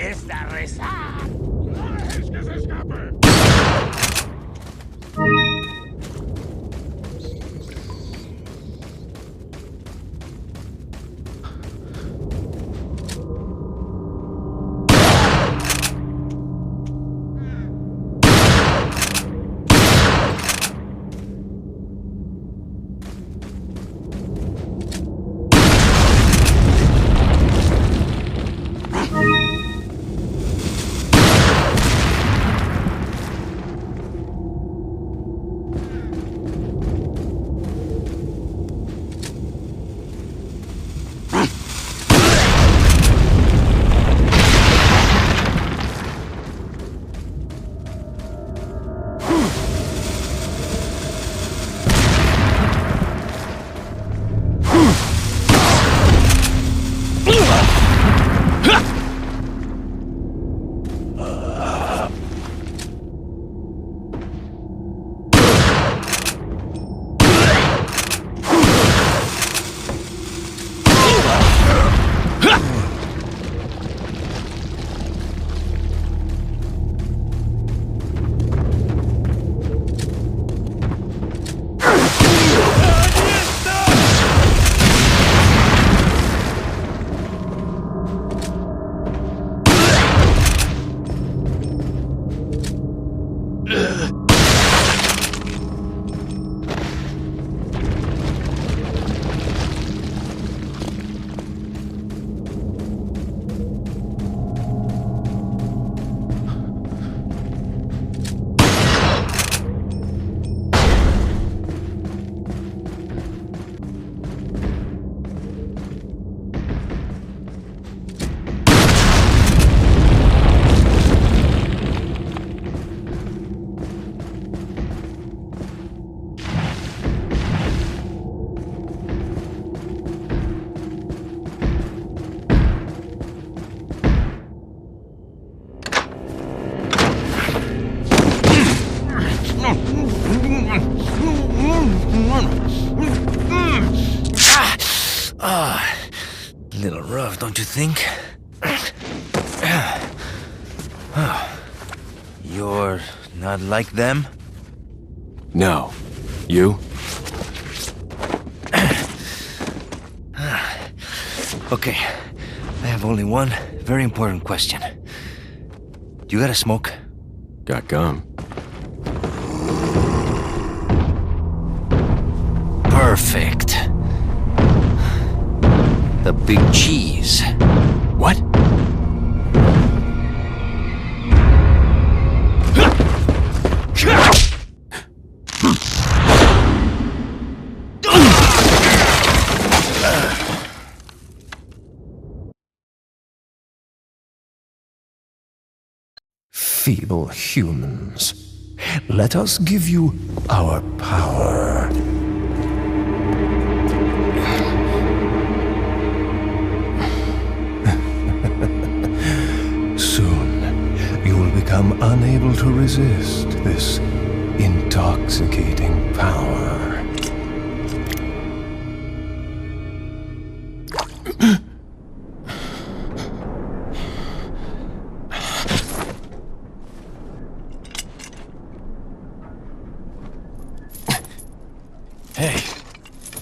empieza a rezar. ¡No dejes que se escape! Little rough, don't you think? You're not like them? No. You? Okay, I have only one very important question. You got a smoke? Got gum. Perfect. The big cheese. What? Feeble humans, let us give you our power. Soon, you will become unable to resist this intoxicating power.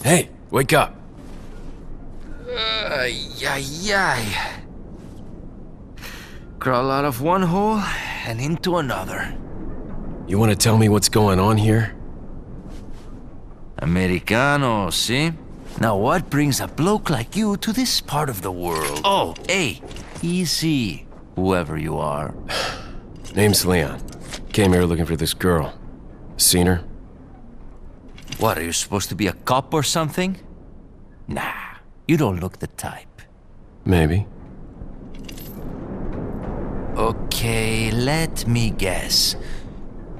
Hey, wake up. Ay. Crawl out of one hole and into another. You want to tell me what's going on here? Americano, see? Now what brings a bloke like you to this part of the world? Oh, hey, easy, whoever you are. Name's Leon. Came here looking for this girl. Seen her? What, are you supposed to be a cop or something? Nah, you don't look the type. Maybe. Okay, let me guess.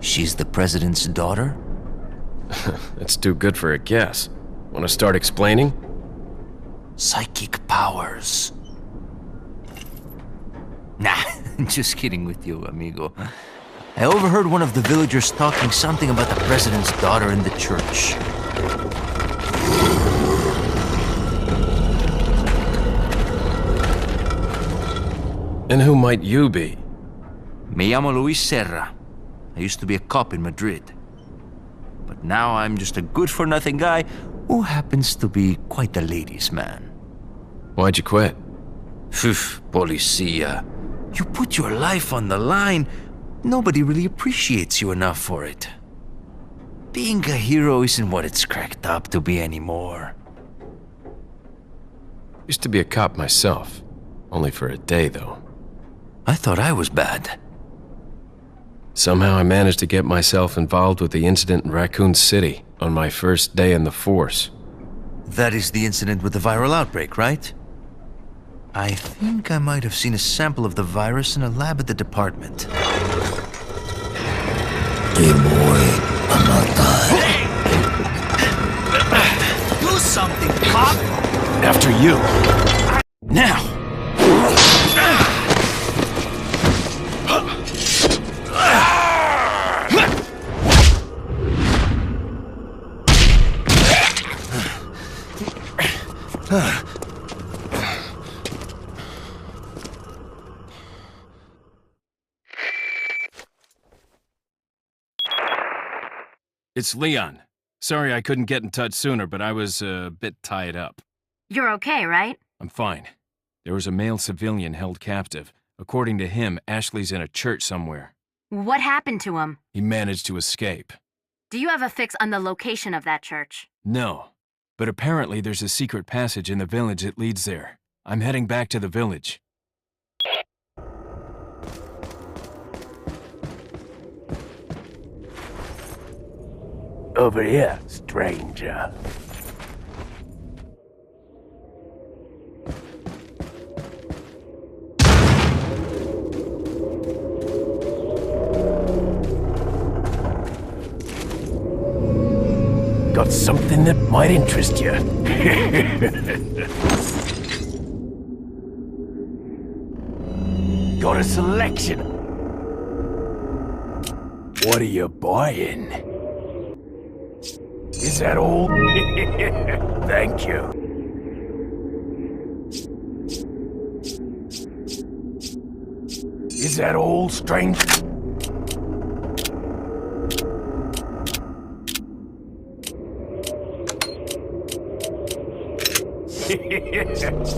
She's the president's daughter? That's too good for a guess. Want to start explaining? Psychic powers. Nah, just kidding with you, amigo. I overheard one of the villagers talking something about the president's daughter in the church. And who might you be? Me llamo Luis Serra. I used to be a cop in Madrid. But now I'm just a good-for-nothing guy who happens to be quite a ladies' man. Why'd you quit? Phew, policia. You put your life on the line, nobody really appreciates you enough for it. Being a hero isn't what it's cracked up to be anymore. Used to be a cop myself. Only for a day, though. I thought I was bad. Somehow I managed to get myself involved with the incident in Raccoon City on my first day in the force. That is the incident with the viral outbreak, right? I think I might have seen a sample of the virus in a lab at the department. Hey boy, I'm not dying. Do something, cop! After you! Now! It's Leon. Sorry I couldn't get in touch sooner, but I was a bit tied up. You're okay, right? I'm fine. There was a male civilian held captive. According to him, Ashley's in a church somewhere. What happened to him? He managed to escape. Do you have a fix on the location of that church? No, but apparently there's a secret passage in the village that leads there. I'm heading back to the village. Over here, stranger. Got something that might interest you. Got a selection. What are you buying? Is that all? Thank you. Is that all, stranger?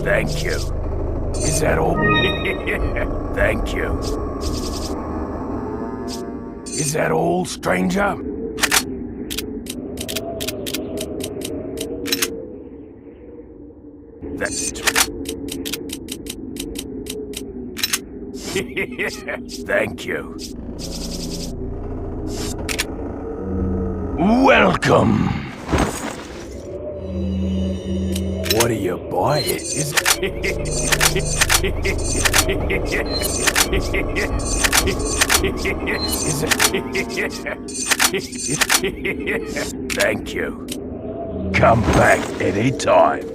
Thank you. Is that all? Thank you. Is that all, stranger? That's Thank you. Welcome. What are you buying? Thank you. Come back anytime.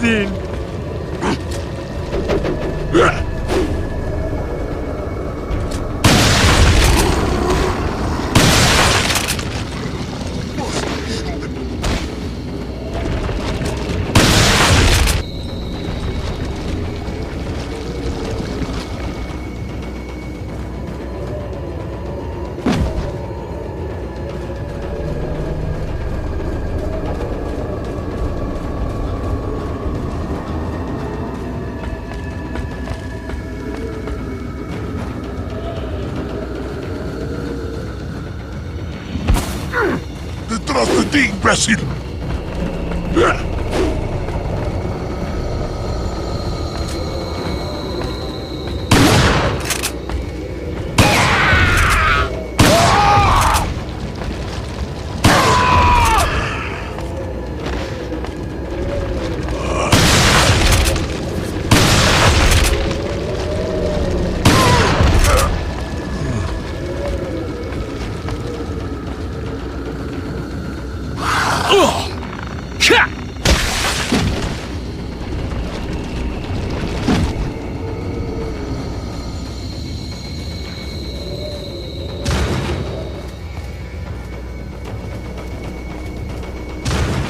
imbécil! ¡Detrás de ti, imbécil!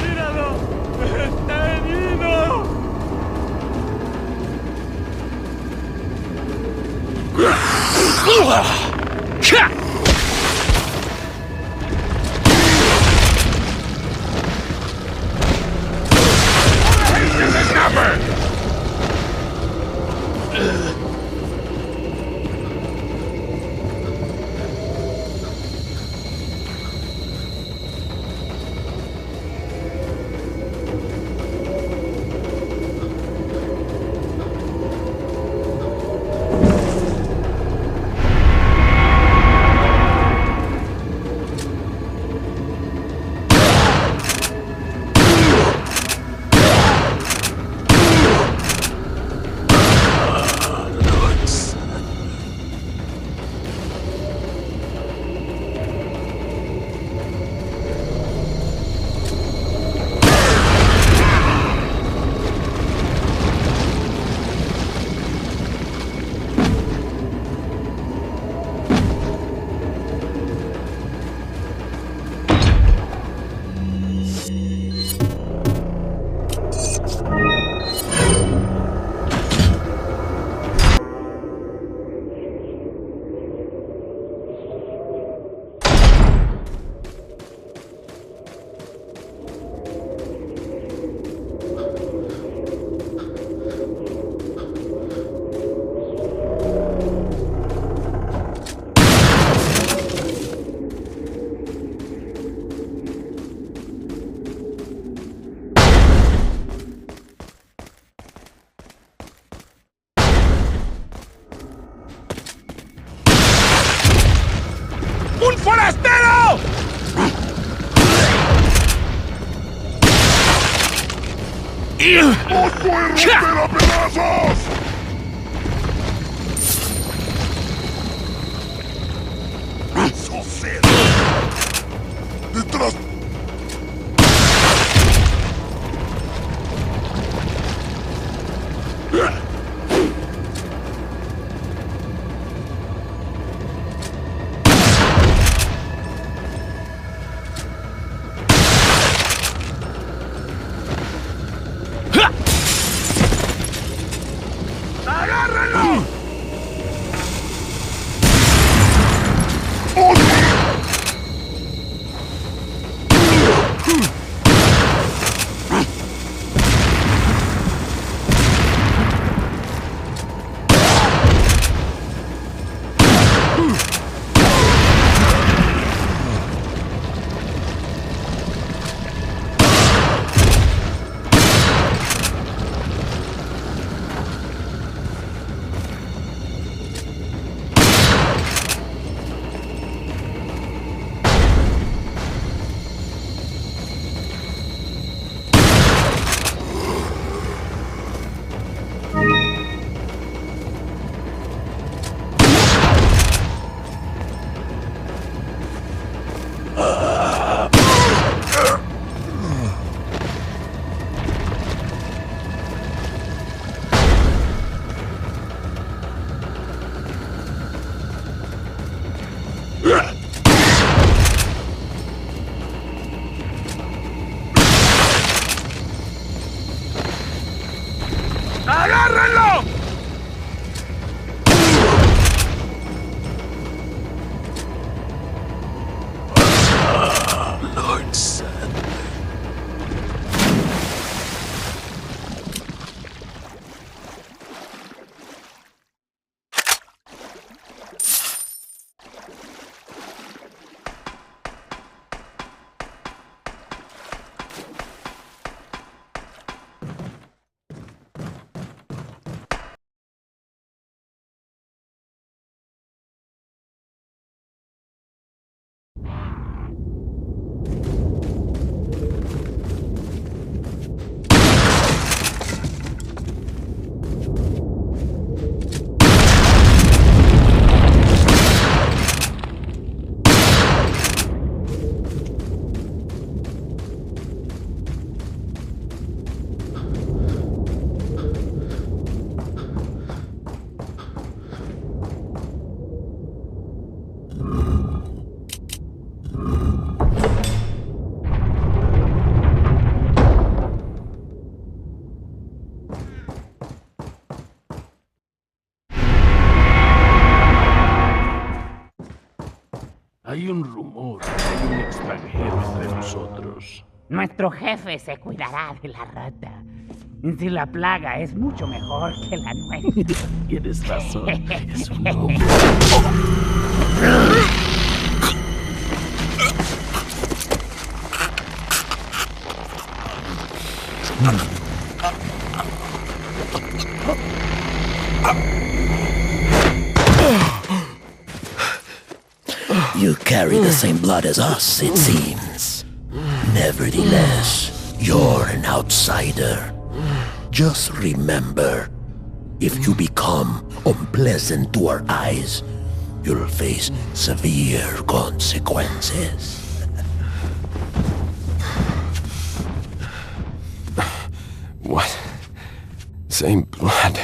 ¡Míralo! ¡Está herido! ¡Que se escape! ¡Un forastero! ¡Os voy a romper a pedazos! ¡Sucede! ¡Detrás! ¡Agárralo! Hay un rumor de que hay un extranjero entre nosotros. Nuestro jefe se cuidará de la rata. Si la plaga es mucho mejor que la nuestra. Tienes razón. Es un hombre. You carry the same blood as us, it seems. Nevertheless, you're an outsider. Just remember, if you become unpleasant to our eyes, you'll face severe consequences. What? Same blood.